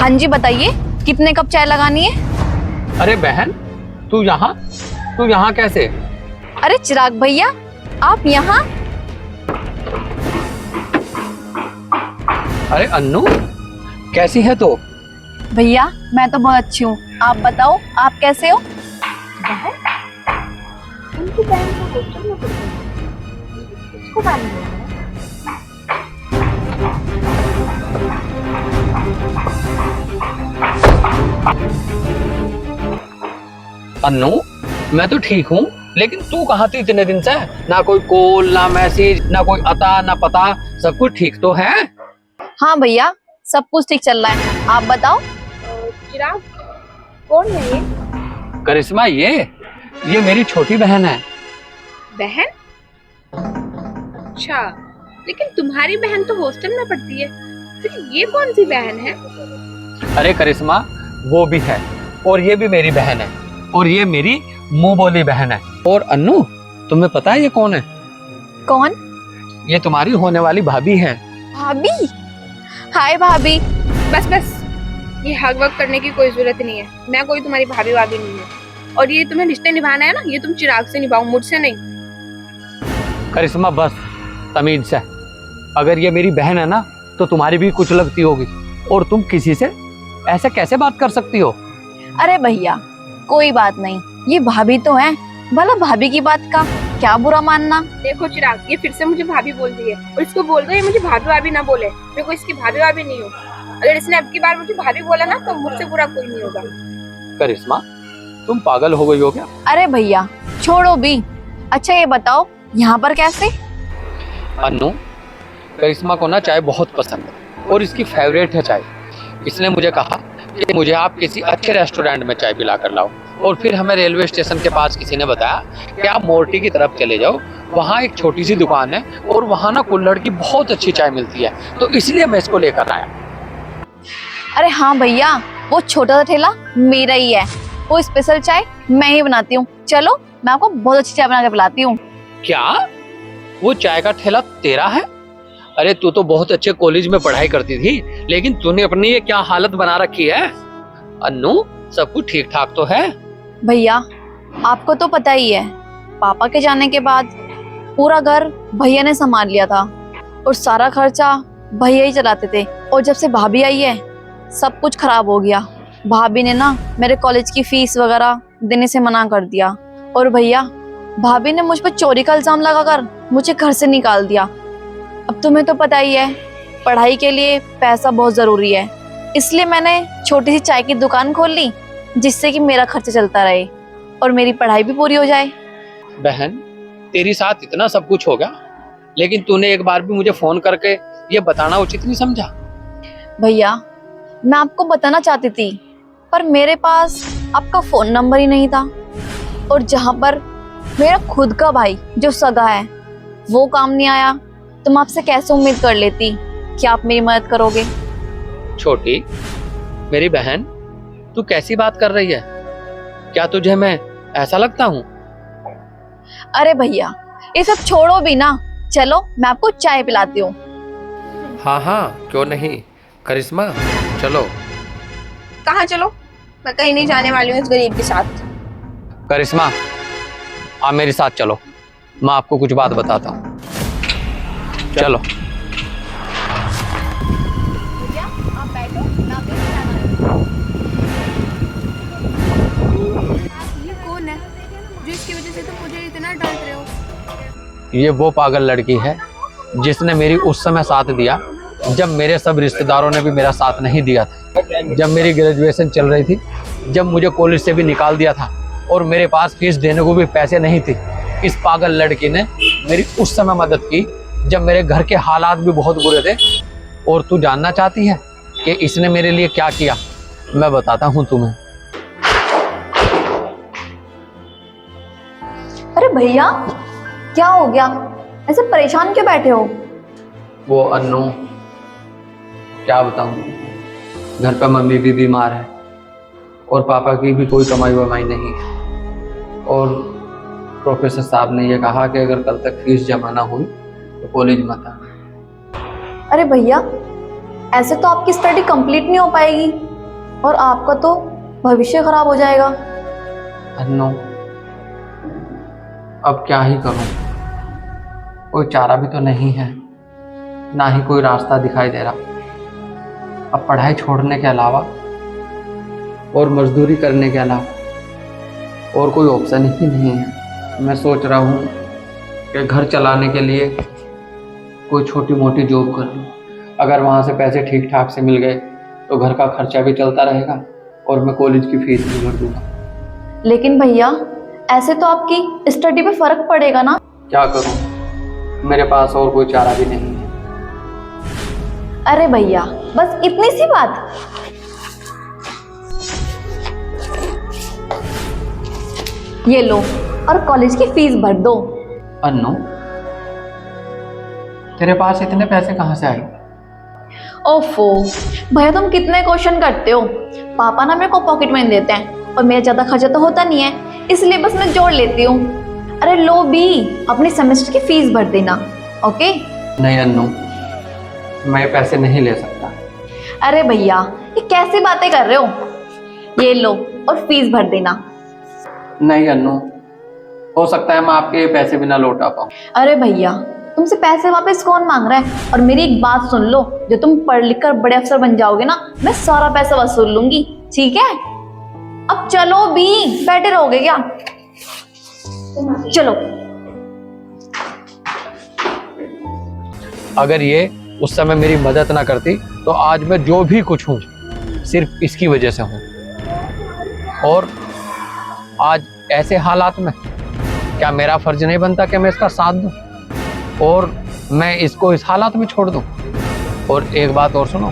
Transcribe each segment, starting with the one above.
हाँ जी बताइए, कितने कप चाय लगानी है? अरे बहन, तू यहाँ कैसे? अरे चिराग भैया, आप यहाँ? अरे अन्नू, कैसी है तू? भैया मैं तो बहुत अच्छी हूँ, आप बताओ आप कैसे हो? उनकी बहन को हॉस्टल में पढ़ती है, इसको मालूम नहीं है। अन्नू, मैं तो ठीक हूँ, लेकिन तू कहाँ थी इतने दिन से? ना कोई कॉल, ना मैसेज, ना कोई अता, ना पता, सब कुछ ठीक तो है? हाँ भैया, सब कुछ ठीक चल रहा है, आप बताओ। चिराग, कौन है ये? करिश्मा, ये मेरी छोटी बहन है। बहन? अच्छा, लेकिन तुम्हारी बहन तो हॉस्टल में पढ़ती है, फिर ये कौन सी बहन है? अरे करिश्मा, वो भी है और ये भी मेरी बहन है और ये मेरी मुंह बोली बहन है। और अन्नू, तुम्हें पता है ये कौन है? कौन? ये तुम्हारी होने वाली भाभी है। भाभी? हाय भाभी। बस, ये हग वग करने की कोई जरूरत नहीं है। मैं कोई तुम्हारी भाभी वाभी नहीं हूँ, और ये तुम्हें रिश्ते निभाना है ना, ये तुम चिराग से निभाओ, मुझसे नहीं। करिश्मा बस तमीज से, अगर ये मेरी बहन है ना तो तुम्हारी भी कुछ लगती होगी, और तुम किसी से ऐसे कैसे बात कर सकती हो? अरे भैया कोई बात नहीं, ये भाभी तो है, भला भाभी की बात का क्या बुरा मानना। देखो चिराग, ये फिर से मुझे भाभी बोल रही है, और इसको बोल दो ये मुझे भाभी वाभी ना बोले। मैं कोई इसकी भाभी वाभी नहीं हूँ। अगर इसने अब की बार मुझे भाभी बोला ना तो मुझसे बुरा कोई नहीं होगा। करिश्मा, तुम पागल हो गई हो क्या? अरे भैया छोड़ो भी। अच्छा ये बताओ यहाँ पर कैसे? अन्नू, करिश्मा को ना चाय बहुत पसंद है और इसकी फेवरेट है चाय। इसने मुझे कहा कि मुझे आप किसी अच्छे रेस्टोरेंट में चाय पिला कर लाओ, और फिर हमें रेलवे स्टेशन के पास किसी ने बताया कि आप मोर्टी की तरफ चले जाओ, वहाँ एक छोटी सी दुकान है और वहाँ ना कुल्हड़ की बहुत अच्छी चाय मिलती है, तो इसलिए मैं इसको लेकर आया। अरे हाँ भैया, वो छोटा सा ठेला मेरा ही है, वो स्पेशल चाय मैं ही बनाती हूँ, चलो मैं आपको बहुत अच्छी चाय बना के पिलाती हूँ। क्या वो चाय का ठेला तेरा है? अरे तू तो बहुत अच्छे कॉलेज में पढ़ाई करती थी, लेकिन तूने अपनी ये क्या हालत बना रखी है? अन्नू, सब कुछ ठीक ठाक तो है? भैया आपको तो पता ही है, पापा के जाने के बाद पूरा घर भैया ने संभाल लिया था और सारा खर्चा भैया ही चलाते थे, और जब से भाभी आई है सब कुछ खराब हो गया। भाभी ने ना मेरे कॉलेज की फीस वगैरह देने से मना कर दिया, और भैया भाभी ने मुझ पर चोरी का इल्जाम लगाकर मुझे घर से निकाल दिया। अब तुम्हें तो पता ही है, पढ़ाई के लिए पैसा बहुत जरूरी है, इसलिए मैंने छोटी सी चाय की दुकान खोल ली, जिससे कि मेरा खर्चा चलता रहे और मेरी पढ़ाई भी पूरी हो जाए। बहन, तेरी साथ इतना सब कुछ हो गया, लेकिन तूने एक बार भी मुझे फोन करके ये बताना उचित नहीं समझा? भैया मैं आपको बताना चाहती थी, पर मेरे पास आपका फोन नंबर ही नहीं था, और जहाँ पर मेरा खुद का भाई जो सगा है वो काम नहीं आया, तो मैं आपसे कैसे उम्मीद कर लेती कि आप मेरी मदद करोगे। छोटी मेरी बहन, तू कैसी बात कर रही है? क्या तुझे मैं ऐसा लगता हूँ? अरे भैया ये सब छोड़ो भी ना, चलो मैं आपको चाय पिलाती हूँ। हाँ, क्यों नहीं। करिश्मा चलो। कहाँ चलो? मैं कहीं नहीं जाने वाली हूँ इस गरीब के साथ। करिश्मा, आप मेरे साथ चलो, मैं आपको कुछ बात बताता हूँ। चलो। भैया आप बैठो, मैं आपके लिए चाय बनाती हूँ। ये कौन है जो इसकी वजह से तुम मुझे इतना डांट रहे हो? ये वो पागल लड़की है जिसने मेरी उस समय साथ दिया जब मेरे सब रिश्तेदारों ने भी मेरा साथ नहीं दिया था, जब मेरी ग्रेजुएशन चल रही थी, जब मुझे कॉलेज से भी निकाल दिया था और मेरे पास फीस देने को भी पैसे नहीं थे। इस पागल लड़की ने मेरी उस समय मदद की जब मेरे घर के हालात भी बहुत बुरे थे। और तू जानना चाहती है कि इसने मेरे लिए क्या किया? मैं बताता हूँ तुम्हें। अरे भैया क्या हो गया, ऐसे परेशान क्यों बैठे हो? वो अन्नू, क्या बताऊं, घर पर मम्मी भी बीमार है और पापा की भी कोई कमाई वमाई नहीं है, और प्रोफेसर साहब ने ये कहा कि अगर कल तक फीस जमा ना हुई तो कॉलेज मत आना। अरे भैया ऐसे तो आपकी स्टडी कंप्लीट नहीं हो पाएगी, और आपका तो भविष्य खराब हो जाएगा। अन्नू, अब क्या ही करूं, कोई चारा भी तो नहीं है, ना ही कोई रास्ता दिखाई दे रहा। अब पढ़ाई छोड़ने के अलावा और मजदूरी करने के अलावा और कोई ऑप्शन ही नहीं है। मैं सोच रहा हूँ कि घर चलाने के लिए कोई छोटी मोटी जॉब कर लूँ। अगर वहाँ से पैसे ठीक ठाक से मिल गए तो घर का खर्चा भी चलता रहेगा और मैं कॉलेज की फीस भी भर दूंगा। लेकिन भैया ऐसे तो आपकी स्टडी पे फर्क पड़ेगा ना। क्या करूँ, मेरे पास और कोई चारा भी नहीं है। अरे भैया बस इतनी सी बात। ये लो और कॉलेज की फीस भर दो। अन्नू, तेरे पास इतने पैसे कहाँ से आए? ओफो भैया तुम कितने क्वेश्चन करते हो। पापा ना मेरे को पॉकेट मनी देते हैं और मेरा ज्यादा खर्चा तो होता नहीं है, इसलिए बस मैं जोड़ लेती हूँ। अरे लो भी, अपनी सेमेस्टर की फीस भर देना। ओके? नहीं अन्नू, मैं पैसे नहीं ले सकता। अरे भैया ये कैसी बातें कर रहे हो, ये लो और फीस भर देना। नहीं अन्नू, हो सकता है मैं आपके ये पैसे भी ना लौटा पाऊँ। अरे भैया तुमसे पैसे वापस कौन मांग रहा है। और मेरी एक बात सुन लो, जो तुम पढ़ लिख कर बड़े अफसर बन जाओगे ना, मैं सारा पैसा वसूल लूंगी, ठीक है? अब चलो भी, बैठे रहोगे क्या? चलो। अगर ये उस समय मेरी मदद ना करती तो आज मैं जो भी कुछ हूँ सिर्फ इसकी वजह से हूँ। और आज ऐसे हालात में क्या मेरा फर्ज नहीं बनता कि मैं इसका साथ दूँ और मैं इसको इस हालात में छोड़ दूँ? और एक बात और सुनो,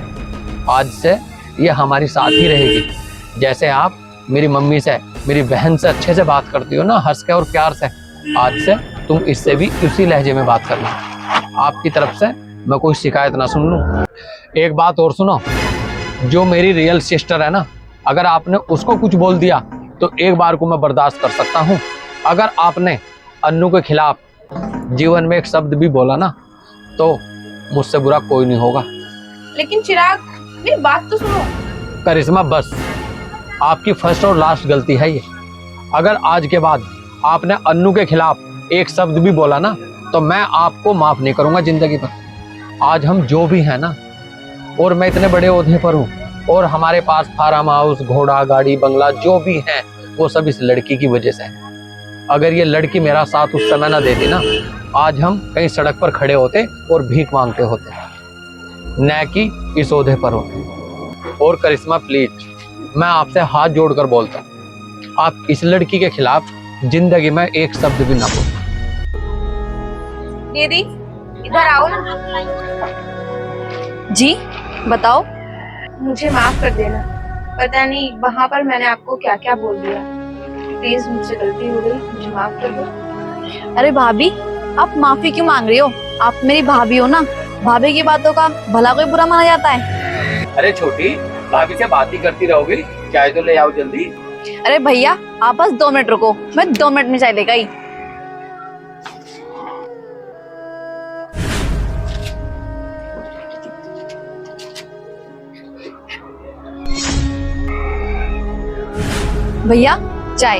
आज से ये हमारी साथ ही रहेगी। जैसे आप मेरी मम्मी से, मेरी बहन से अच्छे से बात करती हो ना, हंस के और प्यार से, आज से तुम इससे भी उसी लहजे में बात करना। आपकी तरफ से मैं कोई शिकायत ना सुन लूँ। एक बात और सुनो, जो मेरी रियल सिस्टर है ना, अगर आपने उसको कुछ बोल दिया तो एक बार को मैं बर्दाश्त कर सकता हूँ। अगर आपने अन्नू के खिलाफ जीवन में एक शब्द भी बोला ना तो मुझसे बुरा कोई नहीं होगा। लेकिन चिराग मेरी बात तो सुनो। करिश्मा बस, आपकी फर्स्ट और लास्ट गलती है ये। अगर आज के बाद आपने अन्नू के खिलाफ एक शब्द भी बोला ना तो मैं आपको माफ नहीं करूंगा जिंदगी भर। आज हम जो भी हैं ना, और मैं इतने बड़े ओहदे पर हूँ और हमारे पास फार्म हाउस, घोड़ा, गाड़ी, बंगला जो भी है वो सब इस लड़की की वजह से है। अगर ये लड़की मेरा साथ उस समय ना देती ना, आज हम कहीं सड़क पर खड़े होते और भीख मांगते होते, न कि इस ओहदे पर होते। और करिश्मा प्लीज, मैं आपसे हाथ जोड़कर बोलता हूँ, आप इस लड़की के खिलाफ जिंदगी में एक शब्द भी ना बोलो। दीदी इधर आओ ना। जी बताओ। मुझे माफ कर देना, पता नहीं वहां पर मैंने आपको क्या क्या बोल दिया। प्लीज मुझसे गलती हो गई, मुझे माफ कर दो। अरे भाभी आप माफी क्यों मांग रही हो? आप मेरी भाभी हो ना, भाभी की बातों का भला कोई बुरा माना जाता है? अरे छोटी, भाभी से बात ही करती रहोगी, चाय तो ले आओ जल्दी। अरे भैया आप बस 2 मिनट रुको, मैं 2 मिनट में चाय लेकर आई। भैया चाय।